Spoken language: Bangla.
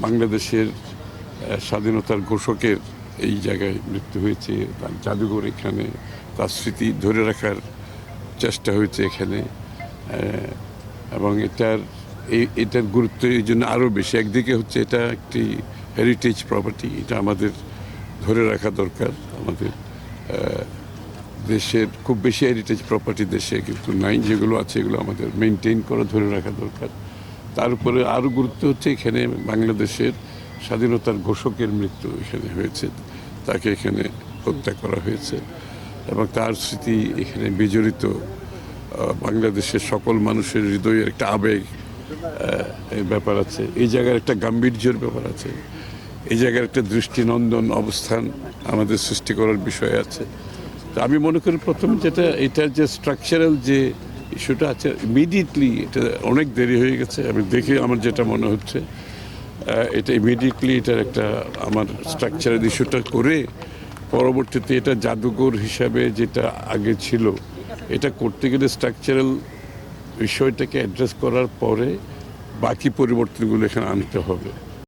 বাংলাদেশের স্বাধীনতার ঘোষকের এই জায়গায় মৃত্যু হয়েছে, তার জাদুঘর এখানে, তার স্মৃতি ধরে রাখার চেষ্টা হয়েছে এখানে। এবং এটার গুরুত্ব এই জন্য আরও বেশি। একদিকে হচ্ছে এটা একটি হেরিটেজ প্রপার্টি, এটা আমাদের ধরে রাখা দরকার। আমাদের দেশের খুব বেশি হেরিটেজ প্রপার্টি দেশে কিন্তু নাই, যেগুলো আছে এগুলো আমাদের মেনটেন করা, ধরে রাখা দরকার। তার উপরে আরও গুরুত্ব হচ্ছে এখানে বাংলাদেশের স্বাধীনতার ঘোষকের মৃত্যু এখানে হয়েছে, তাকে এখানে হত্যা করা হয়েছে এবং তার স্মৃতি এখানে বিজড়িত। বাংলাদেশের সকল মানুষের হৃদয়ের একটা আবেগ ব্যাপার আছে, এই জায়গার একটা গাম্ভীর্যের ব্যাপার আছে, এই জায়গার একটা দৃষ্টিনন্দন অবস্থান আমাদের সৃষ্টি করার বিষয় আছে। তো আমি মনে করি প্রথম যেটা, এটার যে স্ট্রাকচারাল যে ইস্যুটা আছে, ইমিডিয়েটলি এটা অনেক দেরি হয়ে গেছে। আমি দেখে আমার যেটা মনে হচ্ছে এটা ইমিডিয়েটলি এটার একটা আমার স্ট্রাকচারাল ইস্যুটা করে পরবর্তীতে এটা জাদুঘর হিসাবে যেটা আগে ছিল, এটা করতে গেলে স্ট্রাকচারাল বিষয়টাকে অ্যাড্রেস করার পরে বাকি পরিবর্তনগুলো এখানে আনতে হবে।